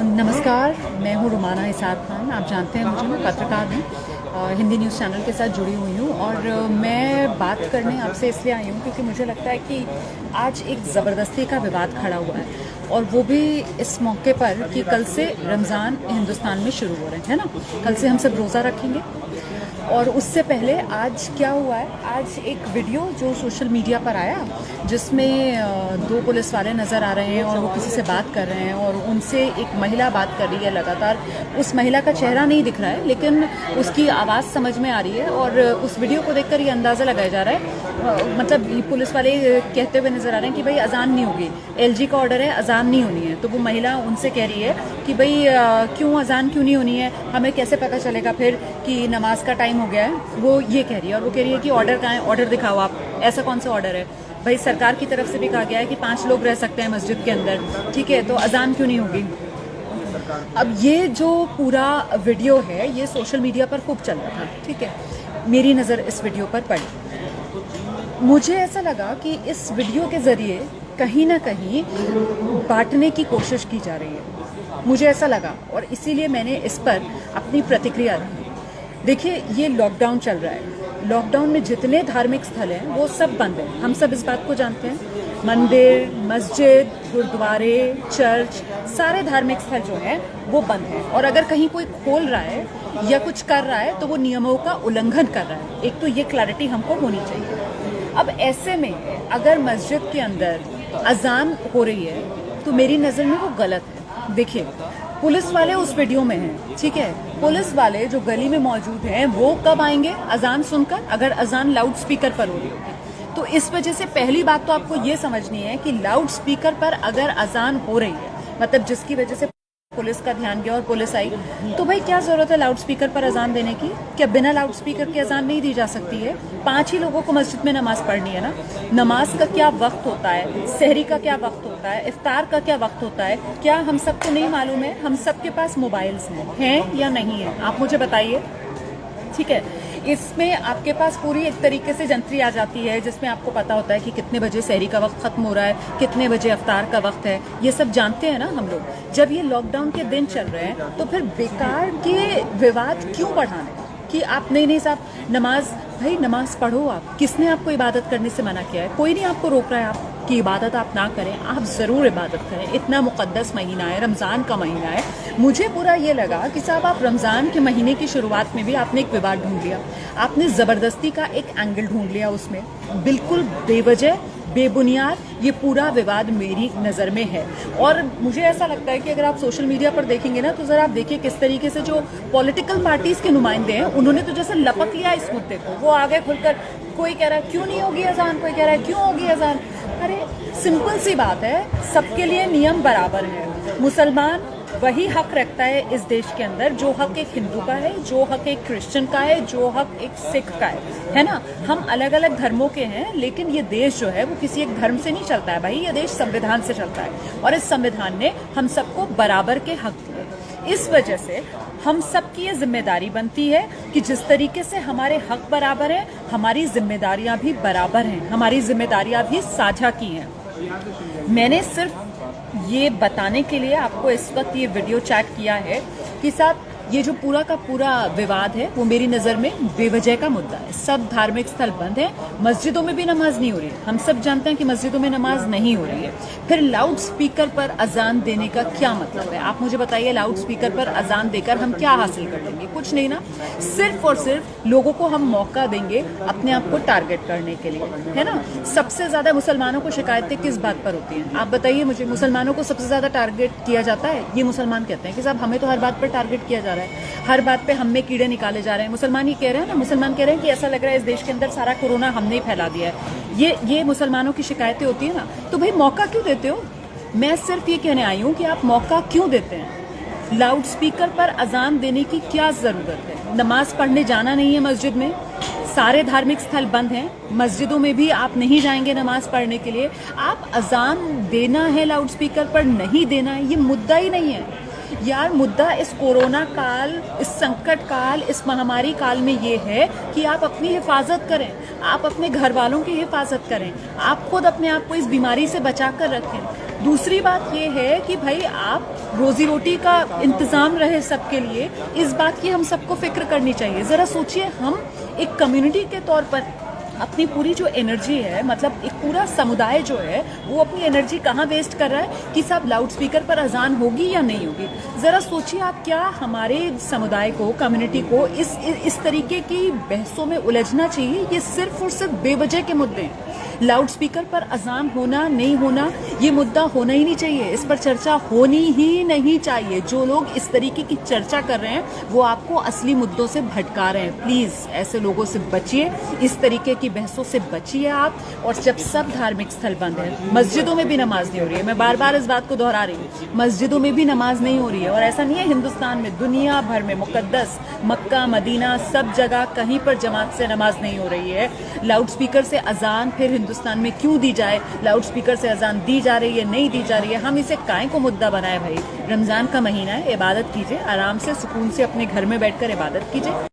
नमस्कार, मैं हूँ रुमाना इसार खान। आप जानते हैं मुझे, मैं पत्रकार हूँ, हिंदी न्यूज़ चैनल के साथ जुड़ी हुई हूँ और मैं बात करने आपसे इसलिए आई हूँ क्योंकि मुझे लगता है कि आज एक ज़बरदस्ती का विवाद खड़ा हुआ है और वो भी इस मौके पर कि कल से रमज़ान हिंदुस्तान में शुरू हो रहे हैं, है ना। कल से हम सब रोज़ा रखेंगे और उससे पहले आज क्या हुआ है, आज एक वीडियो जो सोशल मीडिया पर आया जिसमें दो पुलिस वाले नज़र आ रहे हैं और वो किसी से बात कर रहे हैं और उनसे एक महिला बात कर रही है लगातार। उस महिला का चेहरा नहीं दिख रहा है लेकिन उसकी आवाज़ समझ में आ रही है और उस वीडियो को देखकर ये अंदाज़ा लगाया जा रहा है, मतलब पुलिस वाले कहते हुए नज़र आ रहे हैं कि भाई अजान नहीं होगी, एलजी का ऑर्डर है, अजान नहीं होनी है। तो वो महिला उनसे कह रही है कि भाई क्यों अजान क्यों नहीं होनी है, हमें कैसे पता चलेगा फिर कि नमाज का टाइम हो गया है। वो ये कह रही है और वो कह रही है कि ऑर्डर कहाँ है, ऑर्डर दिखाओ आप, ऐसा कौन सा ऑर्डर है भाई। सरकार की तरफ से भी कहा गया है कि 5 लोग रह सकते हैं मस्जिद के अंदर, ठीक है, तो अजान क्यों नहीं होगी। अब ये जो पूरा वीडियो है ये सोशल मीडिया पर खूब चल रहा था, ठीक है। मेरी नज़र इस वीडियो पर पड़ी, मुझे ऐसा लगा कि इस वीडियो के ज़रिए कहीं ना कहीं बांटने की कोशिश की जा रही है, मुझे ऐसा लगा और इसीलिए मैंने इस पर अपनी प्रतिक्रिया दी। देखिए, ये लॉकडाउन चल रहा है, लॉकडाउन में जितने धार्मिक स्थल हैं वो सब बंद हैं, हम सब इस बात को जानते हैं। मंदिर, मस्जिद, गुरुद्वारे, चर्च, सारे धार्मिक स्थल जो हैं वो बंद हैं और अगर कहीं कोई खोल रहा है या कुछ कर रहा है तो वो नियमों का उल्लंघन कर रहा है। एक तो ये क्लैरिटी हमको होनी चाहिए। अब ऐसे में अगर मस्जिद के अंदर अजान हो रही है तो मेरी नज़र में वो गलत है। देखिए, पुलिस वाले उस वीडियो में हैं, ठीक है, पुलिस वाले जो गली में मौजूद हैं वो कब आएंगे अजान सुनकर, अगर अजान लाउड स्पीकर पर हो रही होगी। तो इस वजह से पहली बात तो आपको ये समझनी है कि लाउड स्पीकर पर अगर अजान हो रही है, मतलब जिसकी वजह से पुलिस का ध्यान गया और पुलिस आई, तो भाई क्या जरूरत है लाउड स्पीकर पर अजान देने की। क्या बिना लाउड स्पीकर के अजान नहीं दी जा सकती है? 5 ही लोगों को मस्जिद में नमाज पढ़नी है ना। नमाज का क्या वक्त होता है, सहरी का क्या वक्त होता है, इफ्तार का क्या वक्त होता है, क्या हम सबको नहीं मालूम है? हम सबके पास मोबाइल्स हैं या नहीं है, आप मुझे बताइए, ठीक है। इसमें आपके पास पूरी एक तरीके से जंत्री आ जाती है जिसमें आपको पता होता है कि कितने बजे सहरी का वक्त खत्म हो रहा है, कितने बजे अफ्तार का वक्त है, ये सब जानते हैं ना हम लोग। जब ये लॉकडाउन के दिन चल रहे हैं तो फिर बेकार के विवाद क्यों बढ़ाने कि आप नहीं साहब नमाज, भाई नमाज पढ़ो आप, किसने आपको इबादत करने से मना किया है? कोई नहीं आपको रोक रहा है आप कि इबादत आप ना करें, आप ज़रूर इबादत करें, इतना मुक़द्दस महीना है, रमज़ान का महीना है। मुझे पूरा ये लगा कि साहब आप रमज़ान के महीने की शुरुआत में भी आपने एक विवाद ढूंढ लिया, आपने ज़बरदस्ती का एक एंगल ढूंढ लिया, उसमें बिल्कुल बेवजह बेबुनियाद ये पूरा विवाद मेरी नज़र में है। और मुझे ऐसा लगता है कि अगर आप सोशल मीडिया पर देखेंगे ना तो ज़रा आप देखिए किस तरीके से जो पॉलिटिकल पार्टीज़ के नुमाइंदे हैं उन्होंने तो जैसे लपक लिया इस मुद्दे को, वो आगे खुलकर कोई कह रहा है क्यों नहीं होगी अजान, कोई कह रहा है क्यों होगी अजान। अरे सिंपल सी बात है, सबके लिए नियम बराबर है। मुसलमान वही हक रखता है इस देश के अंदर जो हक एक हिंदू का है, जो हक एक क्रिश्चियन का है, जो हक एक सिख का है ना। हम अलग अलग धर्मों के हैं लेकिन ये देश जो है वो किसी एक धर्म से नहीं चलता है भाई, ये देश संविधान से चलता है और इस संविधान ने हम सबको बराबर के हक दिए। इस वजह से हम सबकी ये जिम्मेदारी बनती है कि जिस तरीके से हमारे हक बराबर हैं हमारी जिम्मेदारियां भी बराबर हैं, हमारी जिम्मेदारियां भी साझा की हैं। मैंने सिर्फ ये बताने के लिए आपको इस वक्त ये वीडियो चैट किया है कि साहब ये जो पूरा का पूरा विवाद है वो मेरी नज़र में बेवजह का मुद्दा है। सब धार्मिक स्थल बंद हैं, मस्जिदों में भी नमाज नहीं हो रही है, हम सब जानते हैं कि मस्जिदों में नमाज नहीं हो रही है। फिर लाउड स्पीकर पर अजान देने का क्या मतलब है? आप मुझे बताइए, लाउड स्पीकर पर अजान देकर हम क्या हासिल कर लेंगे? कुछ नहीं ना, सिर्फ और सिर्फ लोगों को हम मौका देंगे अपने आप को टारगेट करने के लिए, है ना। सबसे ज़्यादा मुसलमानों को शिकायतें किस बात पर होती हैं? आप बताइए मुझे, मुसलमानों को सबसे ज़्यादा टारगेट किया जाता है। ये मुसलमान कहते हैं कि साहब हमें तो हर बात पर टारगेट किया जा रहा है, हर बात पे हम में कीड़े निकाले जा रहे हैं। मुसलमान ही कह रहे हैं ना, मुसलमान कह रहे हैं कि ऐसा लग रहा है इस देश के अंदर सारा कोरोना हमने ही फैला दिया है। ये मुसलमानों की शिकायतें होती है ना, तो भाई मौका क्यों देते हो? मैं सिर्फ ये कहने आई हूँ कि आप मौका क्यों देते हैं? लाउड स्पीकर पर अजान देने की क्या जरूरत है? नमाज पढ़ने जाना नहीं है मस्जिद में, सारे धार्मिक स्थल बंद हैं, मस्जिदों में भी आप नहीं जाएंगे नमाज पढ़ने के लिए, आप अजान देना है लाउड स्पीकर पर नहीं देना है, ये मुद्दा ही नहीं है यार। मुद्दा इस कोरोना काल, इस संकट काल, इस महामारी काल में ये है कि आप अपनी हिफाजत करें, आप अपने घर वालों की हिफाजत करें, आप खुद अपने आप को इस बीमारी से बचा कर रखें। दूसरी बात ये है कि भाई आप रोजी रोटी का इंतजाम रहे सबके लिए, इस बात की हम सबको फिक्र करनी चाहिए। ज़रा सोचिए, हम एक कम्युनिटी के तौर पर अपनी पूरी जो एनर्जी है, मतलब एक पूरा समुदाय जो है वो अपनी एनर्जी कहाँ वेस्ट कर रहा है कि सब लाउड स्पीकर पर अजान होगी या नहीं होगी। ज़रा सोचिए आप, क्या हमारे समुदाय को, कम्युनिटी को इस तरीके की बहसों में उलझना चाहिए? ये सिर्फ और सिर्फ बेवजह के मुद्दे हैं। लाउड स्पीकर पर अजान होना नहीं होना ये मुद्दा होना ही नहीं चाहिए, इस पर चर्चा होनी ही नहीं चाहिए। जो लोग इस तरीके की चर्चा कर रहे हैं वो आपको असली मुद्दों से भटका रहे हैं। प्लीज़ ऐसे लोगों से बचिए, इस तरीके की बहसों से बचिए आप। और जब सब धार्मिक स्थल बंद है, मस्जिदों में भी नमाज नहीं हो रही है, मैं बार बार इस बात को दोहरा रही हूँ, मस्जिदों में भी नमाज नहीं हो रही है। और ऐसा नहीं है हिंदुस्तान में, दुनिया भर में मुकद्दस मक्का मदीना सब जगह कहीं पर जमात से नमाज नहीं हो रही है। लाउड स्पीकर से अजान फिर हिंदुस्तान में क्यों दी जाए? लाउड स्पीकर से अजान दी जा रही है, नहीं दी जा रही है, हम इसे काहे को मुद्दा बनाए? भाई रमजान का महीना है, इबादत कीजिए, आराम से सुकून से अपने घर में बैठकर इबादत कीजिए।